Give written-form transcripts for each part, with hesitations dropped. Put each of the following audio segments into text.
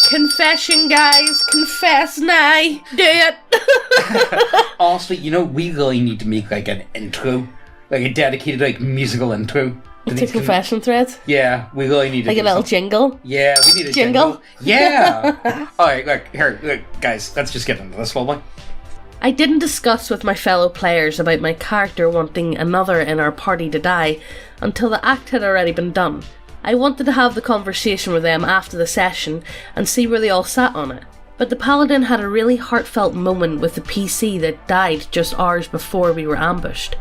Confession, guys. Confess now. Do it. Honestly, we really need to make like an intro, like a dedicated like musical intro. To confession threads? Yeah, we really need to like a little jingle? Yeah, we need a jingle. Yeah! Alright, look, guys, let's just get into this, will we? I didn't discuss with my fellow players about my character wanting another in our party to die until the act had already been done. I wanted to have the conversation with them after the session and see where they all sat on it. But the paladin had a really heartfelt moment with the PC that died just hours before we were ambushed.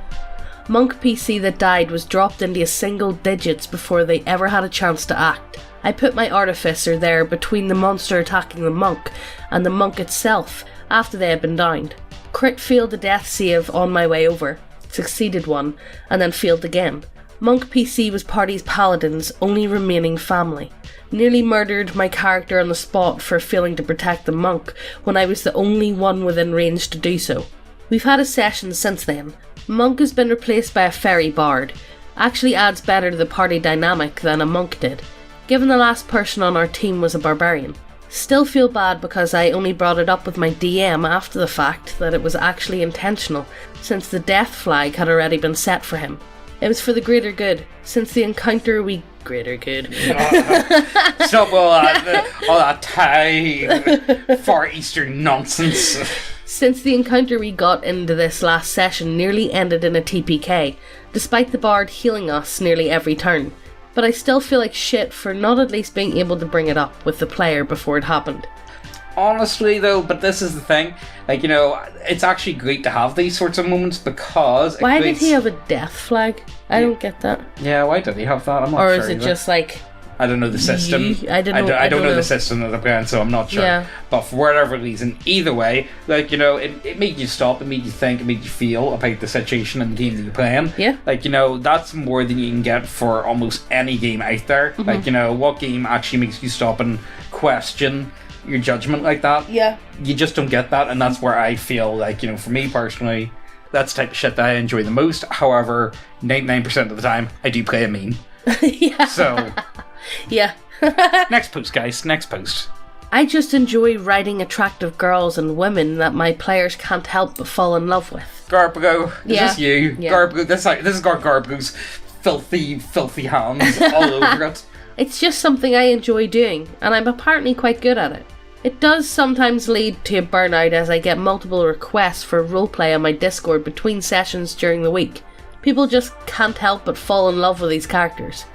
Monk PC that died was dropped into single digits before they ever had a chance to act. I put my artificer there between the monster attacking the monk and the monk itself after they had been downed. Crit failed a death save on my way over, succeeded one, and then failed again. Monk PC was party's paladin's only remaining family. Nearly murdered my character on the spot for failing to protect the monk when I was the only one within range to do so. We've had a session since then. Monk has been replaced by a fairy bard. Actually adds better to the party dynamic than a monk did, given the last person on our team was a barbarian. Still feel bad because I only brought it up with my DM after the fact that it was actually intentional, since the death flag had already been set for him. It was for the greater good. Since the encounter we... Greater good. Stop all that Thai Far Eastern nonsense. Since the encounter we got into this last session nearly ended in a TPK, despite the bard healing us nearly every turn. But I still feel like shit for not at least being able to bring it up with the player before it happened. Honestly though, but this is the thing, it's actually great to have these sorts of moments because... Why did he have a death flag? I don't get that. Yeah, why did he have that? I'm not sure. Or is it just like... I don't know the system. I don't know the system of the plan, so I'm not sure. Yeah. But for whatever reason, either way, it made you stop, it made you think, it made you feel about the situation and the game that you're playing. Yeah. That's more than you can get for almost any game out there. Mm-hmm. What game actually makes you stop and question your judgment like that? Yeah. You just don't get that, and that's where I feel for me personally, that's the type of shit that I enjoy the most. However, 99% of the time, I do play a meme. Yeah. So... Yeah. Next post, guys. Next post. I just enjoy writing attractive girls and women that my players can't help but fall in love with. Garbro, is this you? Yeah. Garbro, this is Garbro's filthy hands all over it. It's just something I enjoy doing, and I'm apparently quite good at it. It does sometimes lead to a burnout as I get multiple requests for roleplay on my Discord between sessions during the week. People just can't help but fall in love with these characters.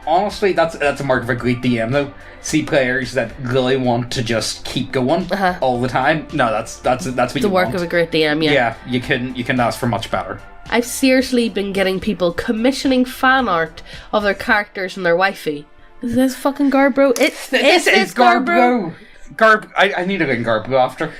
Honestly, that's a mark of a great DM though. See players that really want to just keep going all the time. No, that's what you want. The work of a great DM, yeah. Yeah, you can ask for much better. I've seriously been getting people commissioning fan art of their characters and their wifey. Is this fucking Guardbro? This is Guardbro! I need to get Guardbro after.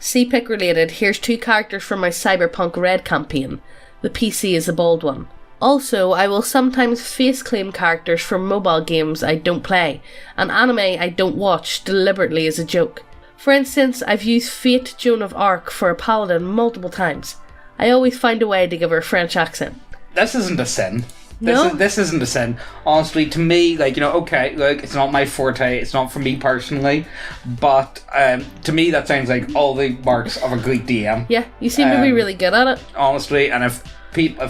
CPIC related, here's 2 characters from my Cyberpunk Red campaign. The PC is a bald one. Also, I will sometimes face claim characters from mobile games I don't play, and anime I don't watch deliberately as a joke. For instance, I've used Fate Joan of Arc for a paladin multiple times. I always find a way to give her a French accent. This isn't a sin. No? This isn't a sin. Honestly, to me, it's not my forte, it's not for me personally, but to me that sounds like all the marks of a great DM. Yeah, you seem to be really good at it. Honestly, and if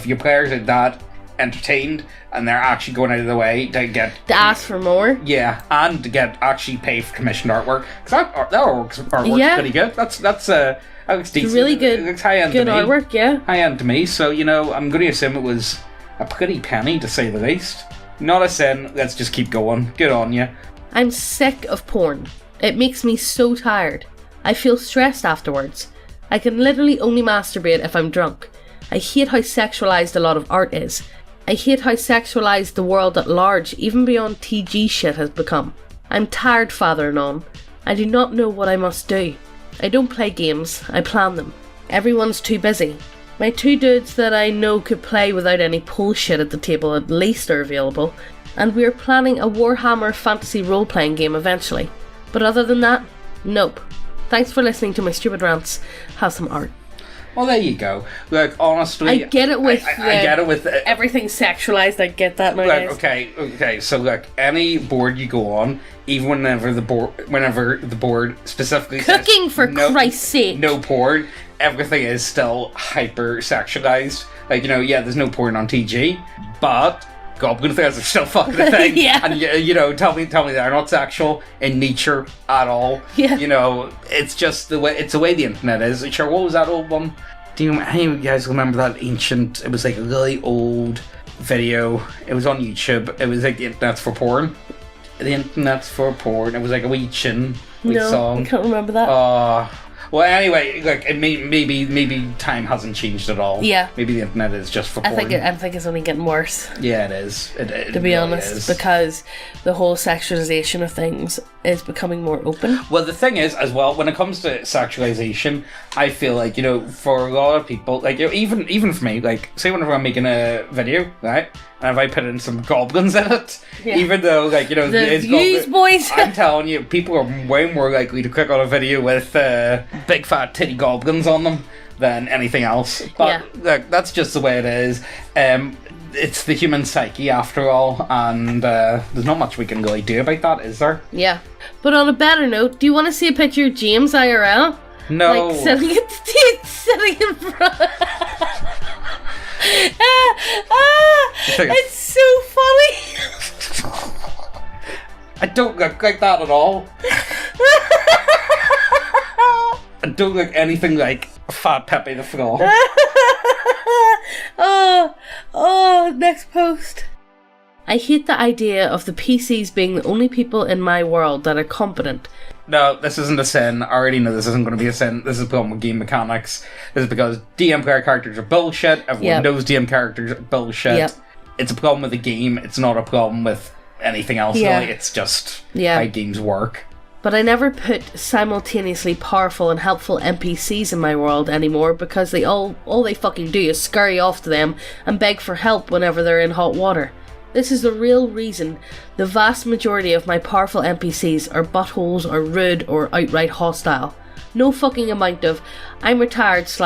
your players are that entertained and they're actually going out of the way to ask for more, yeah, and to get actually paid for commissioned artwork, because that artwork's pretty good. That's that looks decent. It's really good. It looks high end. Good to me. Artwork, yeah. High end to me. So I'm going to assume it was a pretty penny to say the least. Not a sin. Let's just keep going. Good on you. I'm sick of porn. It makes me so tired. I feel stressed afterwards. I can literally only masturbate if I'm drunk. I hate how sexualized a lot of art is. I hate how sexualized the world at large, even beyond TG shit, has become. I'm tired, father and on. I do not know what I must do. I don't play games, I plan them. Everyone's too busy. My 2 dudes that I know could play without any bullshit at the table at least are available, and we are planning a Warhammer fantasy role-playing game eventually. But other than that, nope. Thanks for listening to my stupid rants. Have some art. Well, there you go. Like, honestly, I get it with I get it with everything's sexualized. I get that nowadays. Like, okay. So, like, any board you go on, even whenever the board specifically cooking says, for Christ's sake, no porn, everything is still hyper sexualized. Like, there's no porn on TG, but goblin things are still fucking a thing. Yeah. And tell me they're not sexual in nature at all. Yeah. It's just the way the internet is. Sure, what was that old one? Do any of you guys remember that ancient? It was like a really old video. It was on YouTube. It was like the internet's for porn. The internet's for porn. It was like a wee song. I can't remember that. Well, anyway, like maybe time hasn't changed at all. Yeah. Maybe the internet is just for porn. I think it's only getting worse. Yeah, it is. It to be really honest, is. because the whole sexualization of things is becoming more open. Well, the thing is, as well, when it comes to sexualization, I feel like, for a lot of people, like, even for me, like, say whenever I'm making a video, right, and if I put in some goblins in it, even though, like, the views, boys. I'm telling you, people are way more likely to click on a video with big fat titty goblins on them than anything else. But like, that's just the way it is. It's the human psyche after all, and there's not much we can really do about that, is there? Yeah. But on a better note, do you want to see a picture of James IRL? No. Like sitting in front. It's so funny. I don't look like that at all. I don't look anything like Fat Pepe the Frog. Next post. I hate the idea of the PCs being the only people in my world that are competent. No, this isn't a sin. I already know this isn't going to be a sin. This is a problem with game mechanics. This is because DM player characters are bullshit. Everyone knows DM characters are bullshit. Yep. It's a problem with the game. It's not a problem with anything else, really. It's just how games work. But I never put simultaneously powerful and helpful NPCs in my world anymore because all they fucking do is scurry off to them and beg for help whenever they're in hot water. This is the real reason the vast majority of my powerful NPCs are buttholes or rude or outright hostile. No fucking amount of I'm retired /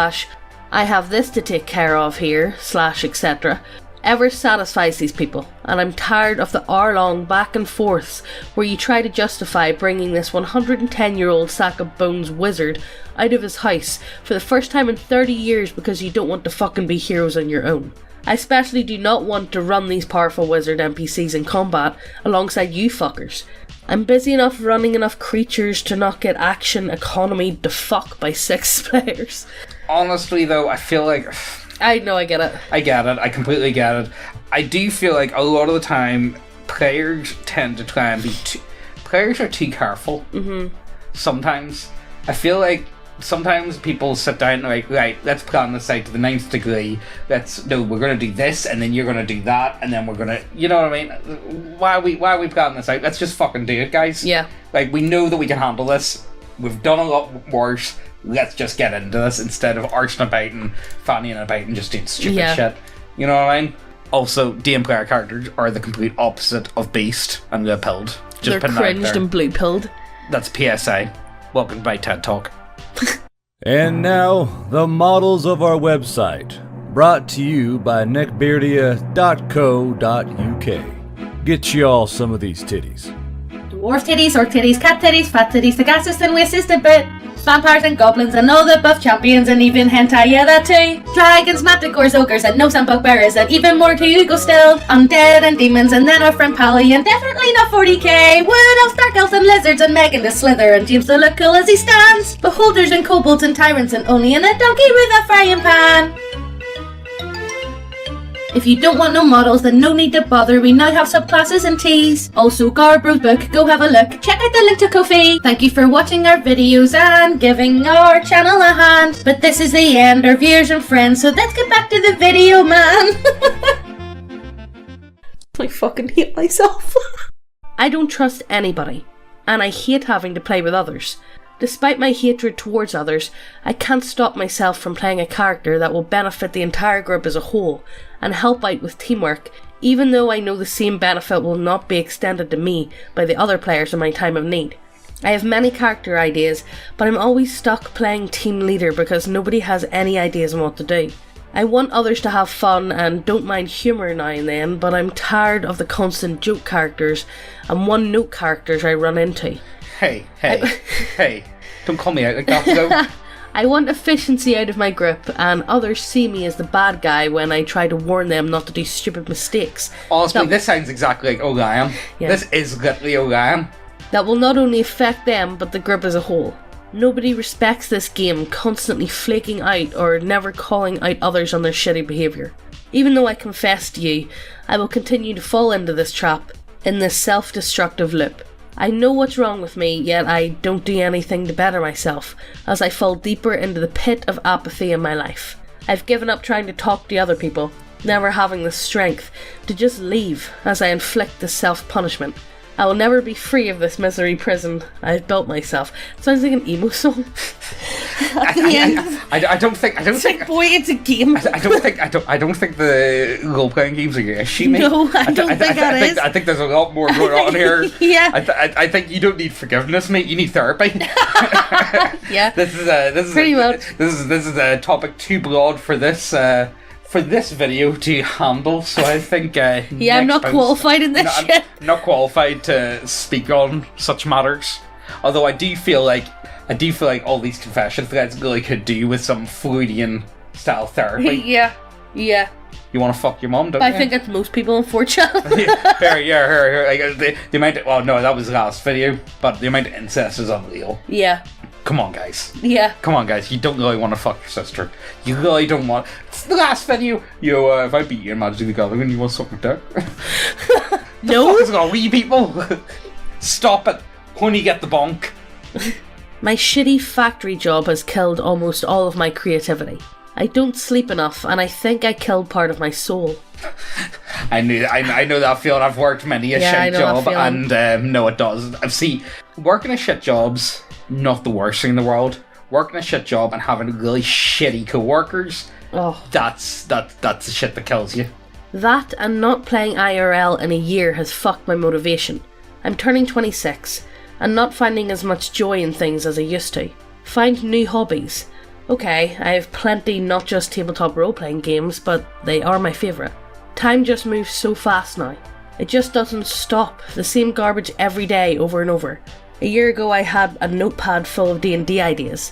I have this to take care of here / etc. ever satisfies these people, and I'm tired of the hour-long back and forths where you try to justify bringing this 110-year-old sack of bones wizard out of his house for the first time in 30 years because you don't want to fucking be heroes on your own. I especially do not want to run these powerful wizard NPCs in combat alongside you fuckers. I'm busy enough running enough creatures to not get action economied the fuck by 6 players. Honestly though, I feel like... I know, I get it. I completely get it. I do feel like a lot of the time, players tend to try and be players are too careful. Mm-hmm. Sometimes. I feel like sometimes people sit down and like, right, let's plan this out to the 9th degree. We're going to do this, and then you're going to do that, and then we're going to, you know what I mean? Why are we planning this out? Let's just fucking do it, guys. Yeah. Like, we know that we can handle this. We've done a lot worse. Let's just get into this instead of arching about and fannying about and just doing stupid shit. You know what I mean? Also, DM player characters are the complete opposite of Beast and Blue Pilled. They're cringed and blue pilled. That's PSA. Welcome to my TED Talk. And now, the models of our website, brought to you by neckbeardia.co.uk. Get y'all some of these titties. Dwarf titties, orc titties, cat titties, fat titties, the gases and wastes a bit. Vampires and goblins and all the buff champions and even hentai, yeah that too. Dragons, manticores, ogres and gnomes and bugbears and even more to go still. Undead and demons and then our friend Pally and definitely not 40k. Wood elves, dark elves and lizards and Megan the Slither and James the look cool as he stands. Beholders and kobolds and tyrants and only in a donkey with a frying pan. If you don't want no models, then no need to bother. We now have subclasses and teas. Also, Guardbros Book, go have a look. Check out the link to Ko-fi. Thank you for watching our videos and giving our channel a hand. But this is the end, our viewers and friends, so let's get back to the video, man. I fucking hate myself. I don't trust anybody, and I hate having to play with others. Despite my hatred towards others, I can't stop myself from playing a character that will benefit the entire group as a whole and help out with teamwork, even though I know the same benefit will not be extended to me by the other players in my time of need. I have many character ideas, but I'm always stuck playing team leader because nobody has any ideas on what to do. I want others to have fun and don't mind humour now and then, but I'm tired of the constant joke characters and one-note characters I run into. Hey, don't call me out like that, though. I want efficiency out of my group, and others see me as the bad guy when I try to warn them not to do stupid mistakes. Honestly, this sounds exactly like Orion. Yeah. This is literally Orion. That will not only affect them, but the group as a whole. Nobody respects this game, constantly flaking out or never calling out others on their shitty behaviour. Even though I confess to you, I will continue to fall into this trap, in this self-destructive loop. I know what's wrong with me, yet I don't do anything to better myself, as I fall deeper into the pit of apathy in my life. I've given up trying to talk to other people, never having the strength to just leave as I inflict this self-punishment. I will never be free of this misery prison I've built myself. It sounds like an emo song. At the end. I don't think. Like, boy, it's a game. I don't think the role playing games are your issue, mate. No, I don't think that is. I think there's a lot more going on here. Yeah. I think you don't need forgiveness, mate. You need therapy. Yeah. This is pretty much. This is a topic too broad for this video to handle. So I think. Yeah, I'm not qualified in this shit. I'm not qualified to speak on such matters. Although I do feel like all these confession threads really could do with some Freudian style therapy. Yeah. You want to fuck your mum, don't you? I think it's most people, unfortunately. Here. Like, the amount of, well, no, that was the last video, but the amount of incest is unreal. Yeah. Come on, guys. Yeah. Come on, guys. You don't really want to fuck your sister. You really don't want. It's the last video. Yo, if I beat you in Magic the Gathering, you want to suck my dick? No. What the fuck is going on with you people? Stop it. When you get the bonk. My shitty factory job has killed almost all of my creativity. I don't sleep enough, and I think I killed part of my soul. I know that feeling. I've worked many a shit job, and no, it does. I've seen working a shit job's not the worst thing in the world. Working a shit job and having really shitty co-workers, that's the shit that kills you. That and not playing IRL in a year has fucked my motivation. I'm turning 26, and not finding as much joy in things as I used to. Find new hobbies. Okay, I have plenty not just tabletop role-playing games, but they are my favourite. Time just moves so fast now. It just doesn't stop. The same garbage every day, over and over. A year ago I had a notepad full of D&D ideas.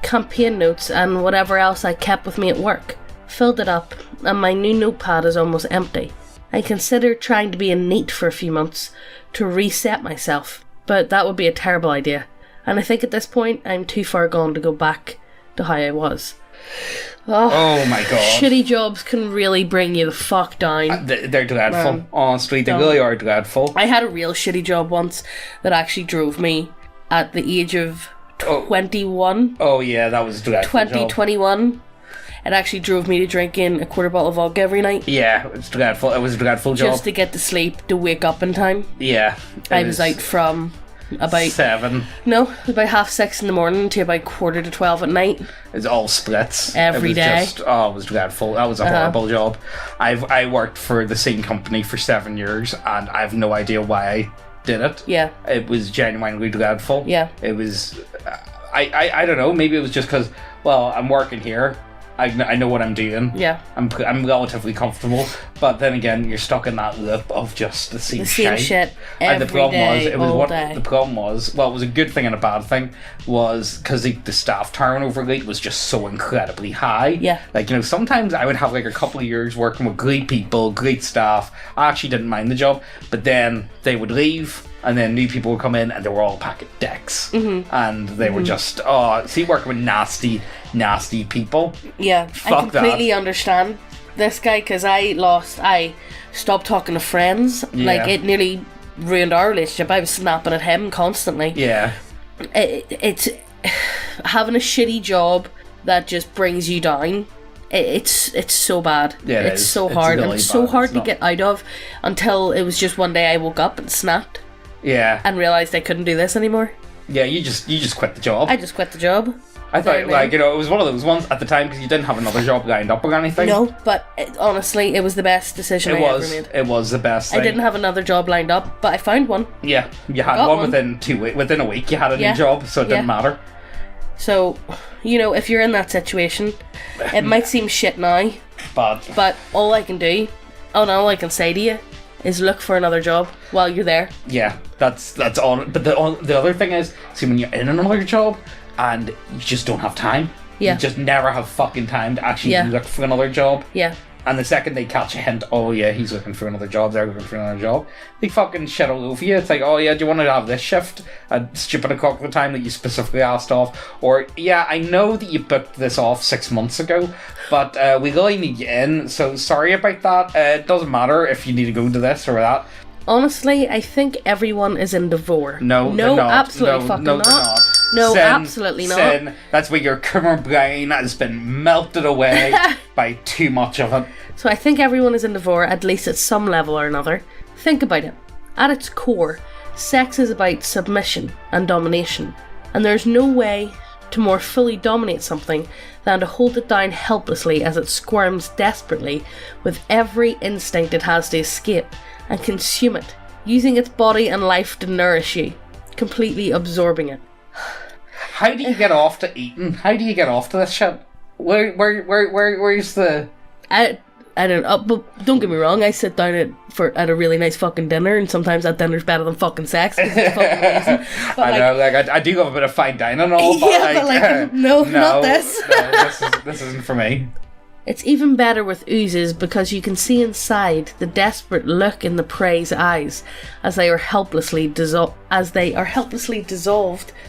Campaign notes and whatever else I kept with me at work. Filled it up, and my new notepad is almost empty. I considered trying to be a NEET for a few months, to reset myself, but that would be a terrible idea. And I think at this point I'm too far gone to go back to how I was. Oh my god. Shitty jobs can really bring you the fuck down. They're dreadful. Honestly, they really are dreadful. I had a real shitty job once that actually drove me at the age of 21. Oh yeah, that was dreadful. 21. It actually drove me to drinking a quarter bottle of vodka every night. Yeah, it's dreadful. It was a dreadful job. Just to get to sleep, to wake up in time. Yeah. I was out from about 7. No, about 6:30 in the morning to about 11:45 at night. It's all splits every day. It was dreadful. That was a horrible job. I worked for the same company for 7 years, and I have no idea why I did it. Yeah, it was genuinely dreadful. Yeah, it was. I don't know. Maybe it was just because, well, I'm working here. I know what I'm doing. Yeah. I'm relatively comfortable, but then again, you're stuck in that loop of just the same shit every and the problem day, day. The problem was, well, it was a good thing and a bad thing, was because the staff turnover rate was just so incredibly high. Yeah. Like, you know, sometimes I would have like a couple of years working with great people, great staff. I actually didn't mind the job, but then they would leave, and then new people would come in, and they were all packet dicks. Mm-hmm. And they were just, working with nasty people. Yeah, I completely understand this guy, because I stopped talking to friends. Yeah. Like, it nearly ruined our relationship. I was snapping at him constantly. Yeah. It's having a shitty job that just brings you down. It's so bad. Yeah, it's so hard. Really and it's so hard to get out of, until it was just one day I woke up and snapped. Yeah. And realised I couldn't do this anymore. Yeah, you just quit the job. I just quit the job. I thought, like, you know, it was one of those ones at the time because you didn't have another job lined up or anything. No, but honestly, it was the best decision I ever made. It was the best thing. I didn't have another job lined up, but I found one. Yeah, you had one within a week. You had a new job, so it didn't matter. So, you know, if you're in that situation, it might seem shit now, but all I can say to you is look for another job while you're there. Yeah, that's all. But the other thing is, see, when you're in another job and you just don't have time, you just never have fucking time to actually look for another job. Yeah. And the second they catch a hint, oh yeah, he's looking for another job, they're looking for another job, they fucking shit all over you. It's like, oh yeah, do you want to have this shift at stupid o'clock the time that you specifically asked off? Or, yeah, I know that you booked this off 6 months ago, but we really need you in, so sorry about that. It doesn't matter if you need to go to this or that. Honestly, I think everyone is in Devore. No, they're not. Absolutely fucking no, not. They're not. No, Sin, absolutely not. Sin. That's where your criminal brain has been melted away by too much of it. So I think everyone is in Devore, at least at some level or another. Think about it. At its core, sex is about submission and domination, and there's no way to more fully dominate something than to hold it down helplessly as it squirms desperately with every instinct it has to escape and consume it, using its body and life to nourish you, completely absorbing it. How do you get off to eating? How do you get off to this shit? Where's the... I don't know, but don't get me wrong, I sit down at a really nice fucking dinner, and sometimes that dinner's better than fucking sex, 'cause it's fucking amazing. But I know, like, I do have a bit of fine dining and all, but no, not this. No, this isn't for me. It's even better with oozes because you can see inside the desperate look in the prey's eyes as they are helplessly dissolved,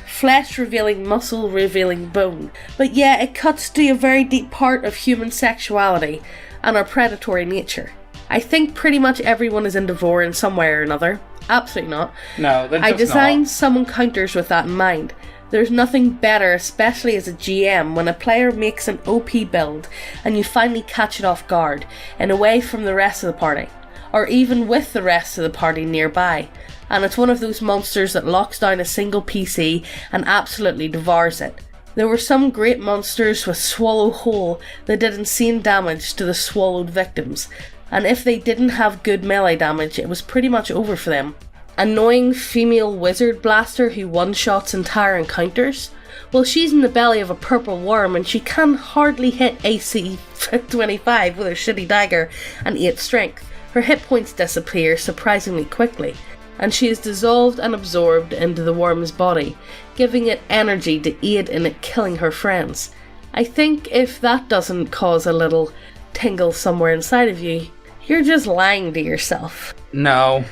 flesh revealing muscle revealing bone. But yeah, it cuts to a very deep part of human sexuality and our predatory nature. I think pretty much everyone is in Devore in some way or another. Absolutely not. No, I designed some encounters with that in mind. There's nothing better, especially as a GM, when a player makes an OP build and you finally catch it off guard and away from the rest of the party, or even with the rest of the party nearby, and it's one of those monsters that locks down a single PC and absolutely devours it. There were some great monsters with Swallow Whole that did insane damage to the swallowed victims, and if they didn't have good melee damage, it was pretty much over for them. Annoying female wizard blaster who one-shots entire encounters? Well, she's in the belly of a purple worm and she can hardly hit AC 25 with her shitty dagger and 8 strength. Her hit points disappear surprisingly quickly, and she is dissolved and absorbed into the worm's body, giving it energy to aid in it killing her friends. I think if that doesn't cause a little tingle somewhere inside of you, you're just lying to yourself. No.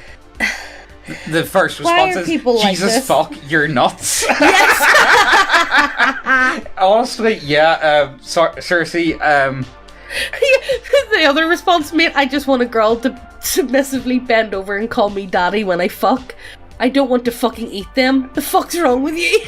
The first response is, Jesus like fuck, you're nuts. Yes. Honestly, yeah, seriously, The other response, mate, I just want a girl to submissively bend over and call me daddy when I fuck. I don't want to fucking eat them. The fuck's wrong with you?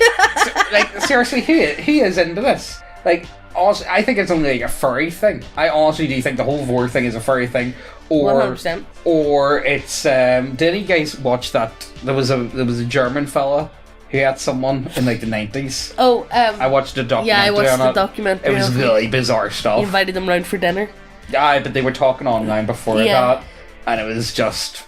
Seriously, who is into this? Like, honestly, I think it's only like a furry thing. I honestly do think the whole Vor thing is a furry thing. Or 100%. Or it's did you guys watch that? There was a German fella who had someone in like the 90s. Oh, I watched a documentary. Yeah, I watched on the it. documentary. It was really bizarre stuff. You invited them round for dinner. Yeah, but they were talking online before that, and it was just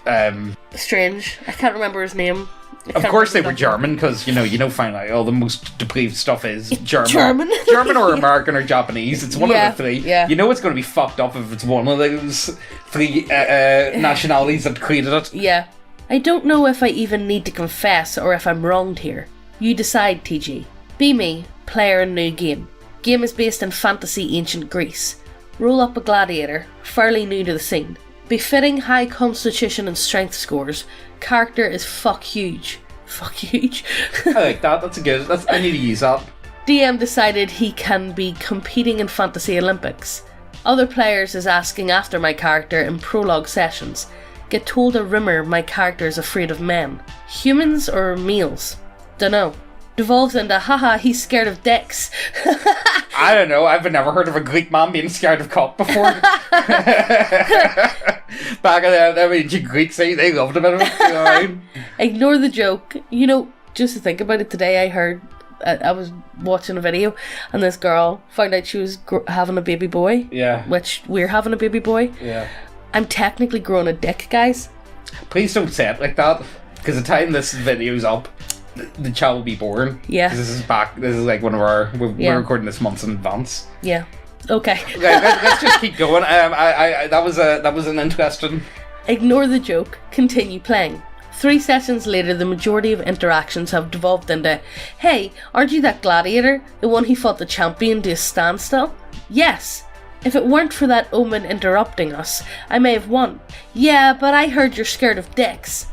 strange. I can't remember his name. Of course they were German, because you know find out all the most depraved stuff is German. German or American or Japanese. It's one of the three. Yeah. You know it's going to be fucked up if it's one of those three nationalities that created it. Yeah. I don't know if I even need to confess or if I'm wronged here. You decide, TG. Be me, player in new game. Game is based in fantasy ancient Greece. Roll up a gladiator, fairly new to the scene. Befitting high constitution and strength scores, character is fuck huge. Fuck huge. I like that. That's a good. I need to use that. DM decided he can be competing in Fantasy Olympics. Other players is asking after my character in prologue sessions. Get told a rumour my character is afraid of men. Humans or males? Dunno. Devolves into haha, he's scared of dicks. I don't know, I've never heard of a Greek man being scared of cock before. Back in the ancient Greeks, they loved a bit of it. You know what I mean? Ignore the joke. You know, just to think about it today, I heard I was watching a video, and this girl found out she was having a baby boy. Yeah. Which we're having a baby boy. Yeah. I'm technically growing a dick, guys. Please don't say it like that, because the time this video's up, the child will be born. Yeah. 'Cause this is back. This is like one of our. We're recording this months in advance. Yeah. Okay. Let's just keep going. That was an interesting. Ignore the joke. Continue playing. 3 sessions later, the majority of interactions have devolved into, "Hey, aren't you that gladiator? The one who fought the champion to a standstill?" "Yes. If it weren't for that omen interrupting us, I may have won." "Yeah, but I heard you're scared of dicks."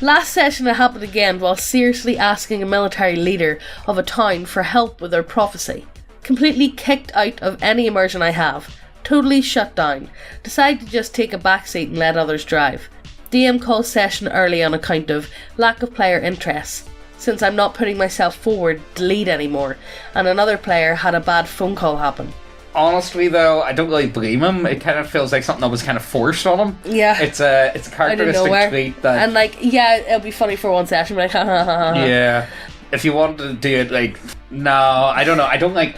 Last session it happened again while seriously asking a military leader of a town for help with their prophecy. Completely kicked out of any immersion I have. Totally shut down. Decide to just take a backseat and let others drive. DM calls session early on account of lack of player interest. Since I'm not putting myself forward to lead anymore, and another player had a bad phone call happen. Honestly, though, I don't really blame him. It kind of feels like something that was kind of forced on him. Yeah. It's a characteristic trait that. And it'll be funny for one session, like ha ha ha ha. Yeah. If you wanted to do it no, I don't know. I don't like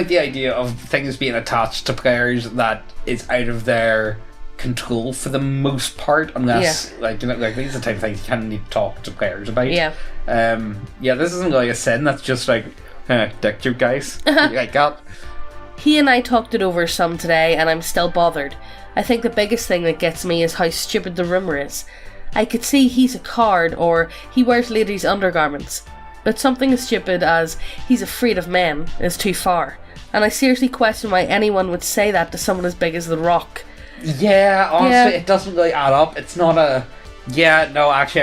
the idea of things being attached to players that is out of their control for the most part, unless these are the type of things you kind of need to talk to players about. Yeah. This isn't really a sin. That's just dick joke, guys. Like that. He and I talked it over some today, and I'm still bothered. I think the biggest thing that gets me is how stupid the rumour is. I could see he's a card, or he wears ladies' undergarments. But something as stupid as he's afraid of men is too far. And I seriously question why anyone would say that to someone as big as The Rock. Yeah, honestly, It doesn't really add up. It's not a... Yeah, no, actually,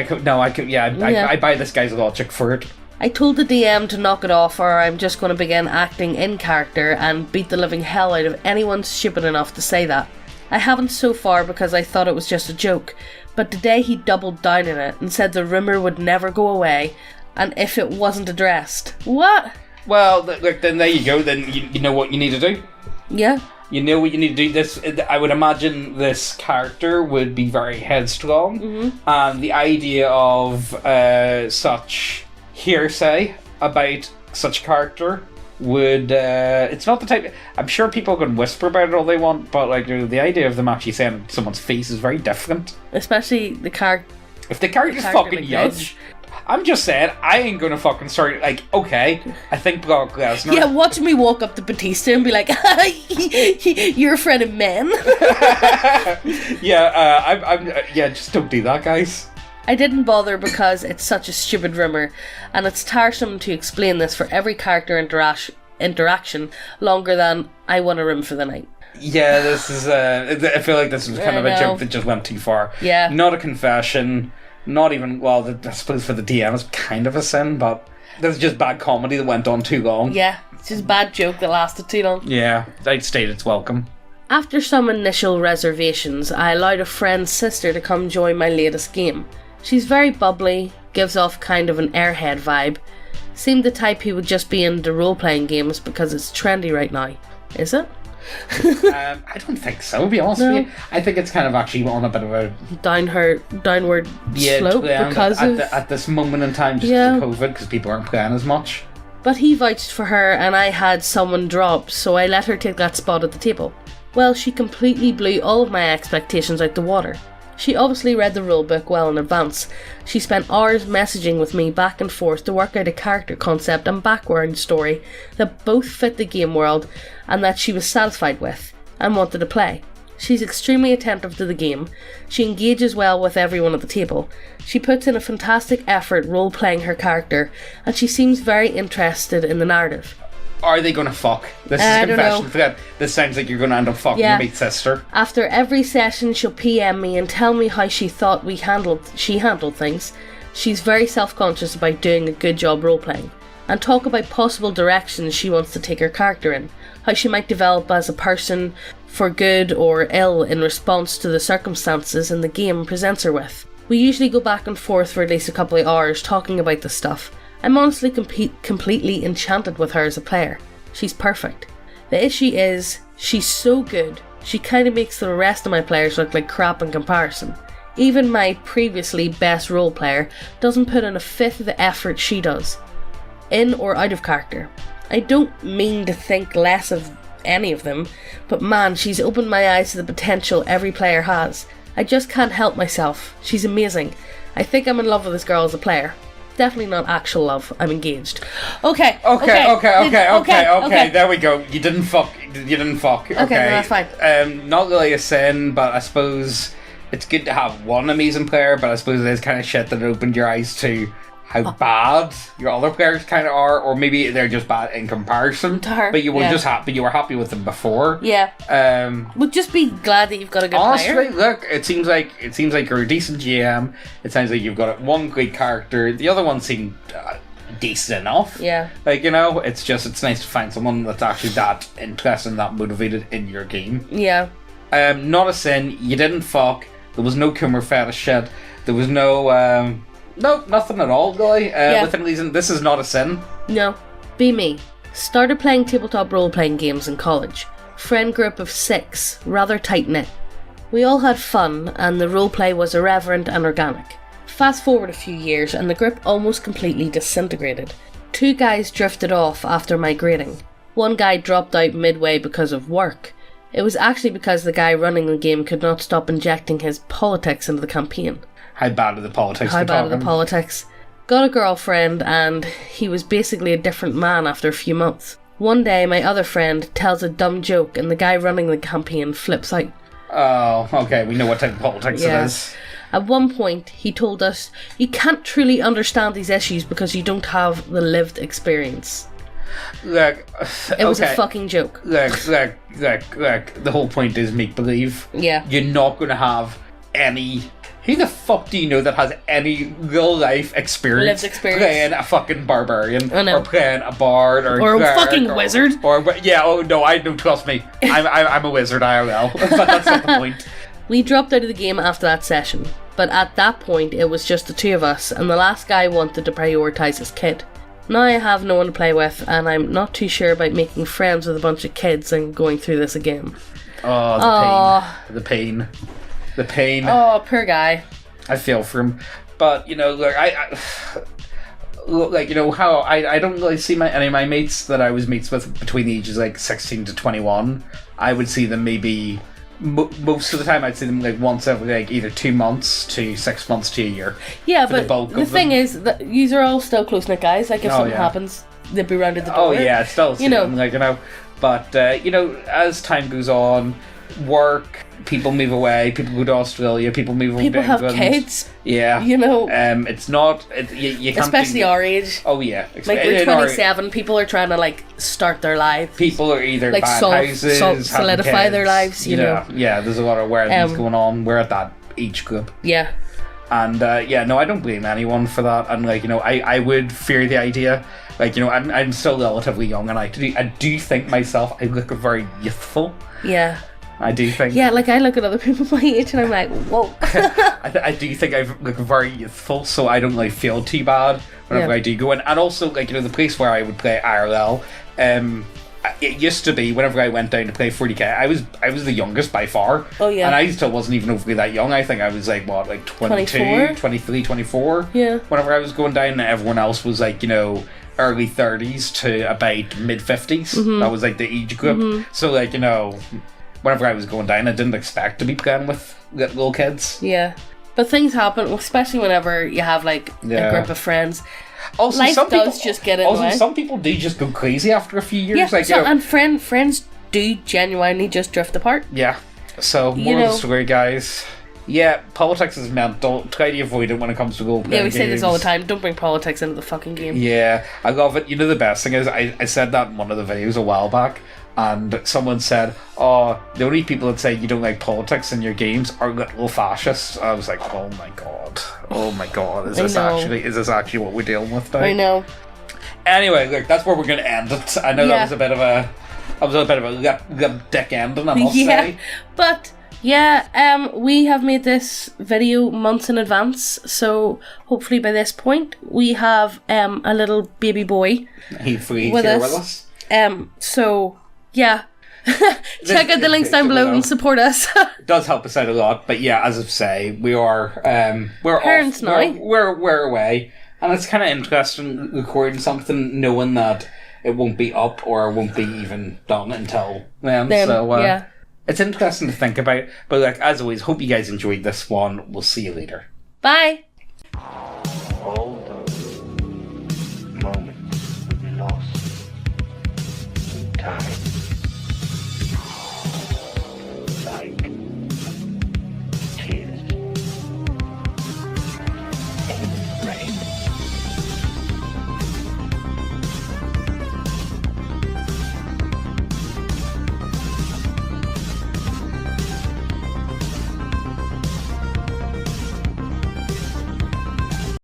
I buy this guy's logic for it. I told the DM to knock it off, or I'm just going to begin acting in character and beat the living hell out of anyone stupid enough to say that. I haven't so far because I thought it was just a joke, but today he doubled down on it and said the rumour would never go away, and if it wasn't addressed. What? Well, look, then there you go. Then you know what you need to do. Yeah. You know what you need to do. This, I would imagine, this character would be very headstrong, and the idea of such hearsay about such character would. It's not the type. I'm sure people can whisper about it all they want, but the idea of them actually saying someone's face is very different. Especially the character. If the character's fucking huge. I'm just saying, I ain't gonna fucking start, okay, I think Brock Lesnar... Yeah, watch me walk up to Batista and be like, you're afraid of men? Just don't do that, guys. I didn't bother because it's such a stupid rumour, and it's tiresome to explain this for every character interaction longer than I want a room for the night. Yeah, this is, I feel like this was kind of a joke that just went too far. Yeah. Not a confession. Not even, I suppose for the DM it's kind of a sin, but this is just bad comedy that went on too long. Yeah, it's just a bad joke that lasted too long. Yeah, I'd state its welcome. After some initial reservations, I allowed a friend's sister to come join my latest game. She's very bubbly, gives off kind of an airhead vibe. Seemed the type who would just be into role-playing games because it's trendy right now. Is it? I don't think so, to be honest with you. I think it's kind of actually on a bit of a downward slope because at this moment in time, just because of COVID, because people aren't playing as much. But he vouched for her, and I had someone drop, so I let her take that spot at the table. Well, she completely blew all of my expectations out the water. She obviously read the rulebook well in advance. She spent hours messaging with me back and forth to work out a character concept and background story that both fit the game world and that she was satisfied with and wanted to play. She's extremely attentive to the game. She engages well with everyone at the table. She puts in a fantastic effort role-playing her character, and she seems very interested in the narrative. Are they going to fuck? This is a confession. Forget. This sounds like you're going to end up fucking your mate's sister. After every session, she'll PM me and tell me how she thought she handled things. She's very self-conscious about doing a good job role-playing, and talk about possible directions she wants to take her character in, how she might develop as a person for good or ill in response to the circumstances in the game presents her with. We usually go back and forth for at least a couple of hours talking about this stuff. I'm honestly completely enchanted with her as a player. She's perfect. The issue is, she's so good, she kind of makes the rest of my players look like crap in comparison. Even my previously best role player doesn't put in a fifth of the effort she does. in or out of character. I don't mean to think less of any of them, but man, she's opened my eyes to the potential every player has. I just can't help myself. She's amazing. I think I'm in love with this girl as a player. Definitely not actual love. I'm engaged. Okay. There we go. You didn't fuck. Okay, no, that's fine. Not really a sin, but I suppose it's good to have one amazing player, but I suppose it is kind of shit that it opened your eyes to how bad your other players kind of are, or maybe they're just bad in comparison to her. But you were just happy. You were happy with them before. Yeah. We'll just be glad that you've got a good honestly, player. Look, it seems like you're a decent GM. It sounds like you've got one great character. The other one seemed decent enough. Yeah. Like, you know, it's nice to find someone that's actually that interested and that motivated in your game. Yeah. Not a sin. You didn't fuck. There was no Coomer fetish shit. There was no nothing at all, really. Within reason, this is not a sin. No. Be me. Started playing tabletop role-playing games in college. Friend group of 6, rather tight-knit. We all had fun, and the roleplay was irreverent and organic. Fast forward a few years, and the group almost completely disintegrated. 2 guys drifted off after migrating. 1 guy dropped out midway because of work. It was actually because the guy running the game could not stop injecting his politics into the campaign. How bad are the politics? How bad are the politics? Got a girlfriend, and he was basically a different man after a few months. One day, my other friend tells a dumb joke, and the guy running the campaign flips out. Oh, okay, we know what type of politics it is. At one point, he told us, you can't truly understand these issues because you don't have the lived experience. Look, it was a fucking joke. Look, the whole point is make-believe. Yeah. You're not going to have any... Who the fuck do you know that has any real-life experience, playing a fucking barbarian, or playing a bard, or a fucking wizard? I don't, trust me. I'm a wizard, IRL, but that's not the point. We dropped out of the game after that session, but at that point it was just the 2 of us, and the last guy wanted to prioritise his kid. Now I have no one to play with, and I'm not too sure about making friends with a bunch of kids and going through this again. The pain. Oh, poor guy. I feel for him. But, you know, look, I don't really see any of my mates that I was mates with between the ages like 16 to 21. I would see them maybe... most of the time I'd see them like once every like either 2 months to 6 months to a year. Yeah, but the thing is that these are all still close-knit guys. Like if something happens, they'd be rounded the door. Oh yeah, still them, like, you know. But as time goes on, work, people move away, people go to Australia, people move over to England. People have kids. Yeah. You know. It's not... you can't... Especially our age. Oh, yeah. Like, we're 27, people are trying to, like, start their life. People are either like, buying houses, solidify their lives, you know. Yeah, there's a lot of awareness going on. We're at that age group. Yeah. And, I don't blame anyone for that. And, like, you know, I would fear the idea. Like, you know, I'm still relatively young, and I do think myself, I look very youthful. Yeah. I do think. Yeah, like I look at other people my age and I'm like, whoa. I do think I look very youthful, so I don't really feel too bad whenever I do go in. And also, like, you know, the place where I would play IRL, it used to be whenever I went down to play 40k, I was the youngest by far. Oh yeah. And I still wasn't even overly that young. I think I was like 22, 24? 23, 24. Yeah. Whenever I was going down, and everyone else was like, you know, early 30s to about mid 50s. Mm-hmm. That was like the age group. Mm-hmm. So, like, you know, whenever I was going down, I didn't expect to be playing with little kids. Yeah. But things happen, especially whenever you have, like, a group of friends. Also, life some does people, just get in the way. Some people do just go crazy after a few years. Yeah, like, you know, and friends do genuinely just drift apart. Yeah. So, more of the story, guys. Yeah, politics is mental. Try to avoid it when it comes to role-playing Yeah, we say games. this all the time. Don't bring politics into the fucking game. Yeah, I love it. You know, the best thing is, I said that in one of the videos a while back, and someone said, oh, the only people that say you don't like politics in your games are little fascists. I was like, oh my god, is this actually what we're dealing with now? I know. Anyway, look, that's where we're going to end it. I know that was a bit of a dick ending, I must say. But yeah, we have made this video months in advance, so hopefully by this point we have a little baby boy with us. So yeah, check out the links down below and support us. It does help us out a lot, but yeah, as I say, we are we're parents off. now. We're away. And it's kind of interesting recording something knowing that it won't be up or won't be even done until then. So, yeah. It's interesting to think about. But, like, as always, hope you guys enjoyed this one. We'll see you later. Bye!